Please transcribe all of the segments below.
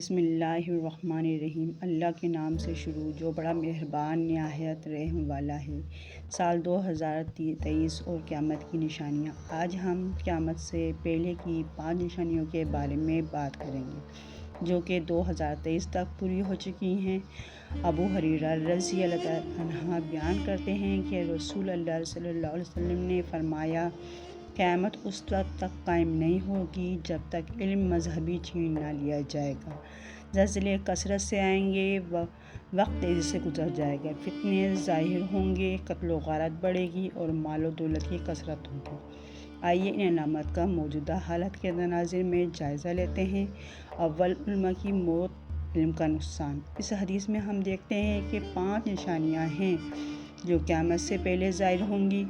بسم اللہ الرحمن الرحیم۔ اللہ کے نام سے شروع جو بڑا مہربان نہایت رحم والا ہے۔ سال 2023 اور قیامت کی نشانیاں۔ آج ہم قیامت سے پہلے کی 5 نشانیوں کے بارے میں بات کریں گے جو کہ 2023 تک پوری ہو چکی ہیں۔ ابو ہریرہ رضی اللہ عنہ بیان کرتے ہیں کہ رسول اللہ صلی اللہ علیہ وسلم نے فرمایا، قیامت اس وقت تک قائم نہیں ہوگی جب تک علم مذہبی چھین نہ لیا جائے گا۔ زلزلے کثرت سے آئیں گے، وقت تیزی سے گزر جائے گا، فتنے ظاہر ہوں گے، قتل و غارت بڑھے گی اور مال و دولت کی کثرت ہوگی۔ آئیے ان علامات کا موجودہ حالت کے تناظر میں جائزہ لیتے ہیں۔ اول، علماء کی موت، علم کا نقصان۔ اس حدیث میں ہم دیکھتے ہیں کہ 5 نشانیاں ہیں جو قیامت سے پہلے ظاہر ہوں گی۔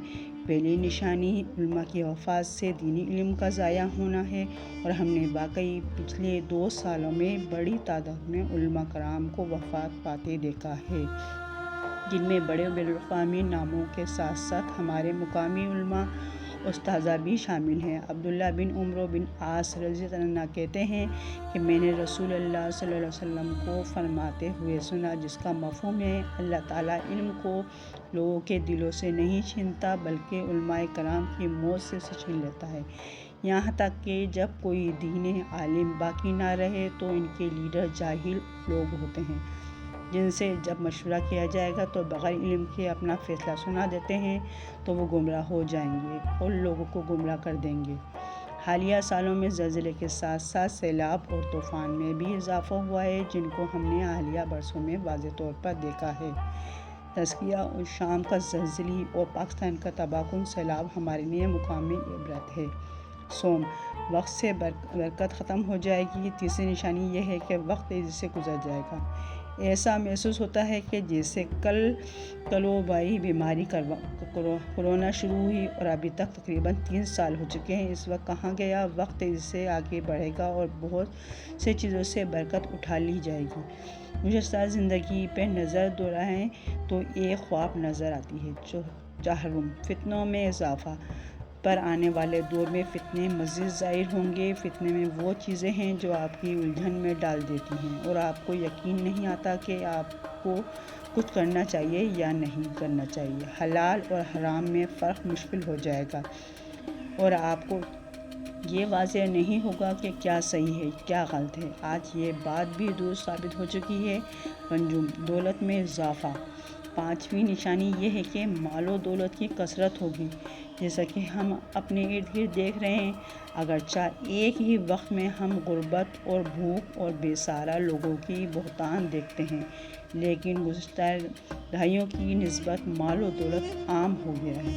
پہلی نشانی علماء کی وفات سے دینی علم کا ضائع ہونا ہے، اور ہم نے واقعی پچھلے 2 سالوں میں بڑی تعداد میں علماء کرام کو وفات پاتے دیکھا ہے، جن میں بڑے بین الاقوامی ناموں کے ساتھ ساتھ ہمارے مقامی علماء اساتذہ بھی شامل ہیں۔ عبداللہ بن عمرو بن عاص رضی اللہ عنہ کہتے ہیں کہ میں نے رسول اللہ صلی اللہ علیہ وسلم کو فرماتے ہوئے سنا، جس کا مفہوم ہے اللہ تعالیٰ علم کو لوگوں کے دلوں سے نہیں چھینتا بلکہ علماء کرام کی موت سے چھین لیتا ہے، یہاں تک کہ جب کوئی دینی عالم باقی نہ رہے تو ان کے لیڈر جاہل لوگ ہوتے ہیں جن سے جب مشورہ کیا جائے گا تو بغیر علم کے اپنا فیصلہ سنا دیتے ہیں، تو وہ گمراہ ہو جائیں گے اور لوگوں کو گمراہ کر دیں گے۔ حالیہ سالوں میں زلزلے کے ساتھ ساتھ سیلاب اور طوفان میں بھی اضافہ ہوا ہے، جن کو ہم نے حالیہ برسوں میں واضح طور پر دیکھا ہے۔ تزکیہ اور شام کا زلزلی اور پاکستان کا تباہ کن سیلاب ہمارے لیے مقامی عبرت ہے۔ سوم، وقت سے برکت ختم ہو جائے گی۔ تیسری نشانی یہ ہے کہ وقت تیزی سے گزر جائے گا۔ ایسا محسوس ہوتا ہے کہ جیسے کل وبائی بیماری کورونا شروع ہوئی اور ابھی تک تقریباً 3 سال ہو چکے ہیں۔ اس وقت کہاں گیا؟ وقت تیزی سے آگے بڑھے گا اور بہت سے چیزوں سے برکت اٹھا لی جائے گی۔ گزشتہ زندگی پہ نظر دوڑائیں تو ایک خواب نظر آتی ہے۔ چہارم، فتنوں میں اضافہ۔ پر آنے والے دور میں فتنے مزید ظاہر ہوں گے۔ فتنے میں وہ چیزیں ہیں جو آپ کی الجھن میں ڈال دیتی ہیں اور آپ کو یقین نہیں آتا کہ آپ کو کچھ کرنا چاہیے یا نہیں کرنا چاہیے۔ حلال اور حرام میں فرق مشکل ہو جائے گا اور آپ کو یہ واضح نہیں ہوگا کہ کیا صحیح ہے کیا غلط ہے۔ آج یہ بات بھی درست ثابت ہو چکی ہے۔ پنجم، دولت میں اضافہ۔ 5ویں نشانی یہ ہے کہ مال و دولت کی کثرت ہوگی۔ جیسا کہ ہم اپنے ارد گرد دیکھ رہے ہیں، اگرچہ ایک ہی وقت میں ہم غربت اور بھوک اور بے سہارا لوگوں کی بہتان دیکھتے ہیں، لیکن گزشتہ دہائیوں کی نسبت مال و دولت عام ہو گیا ہے۔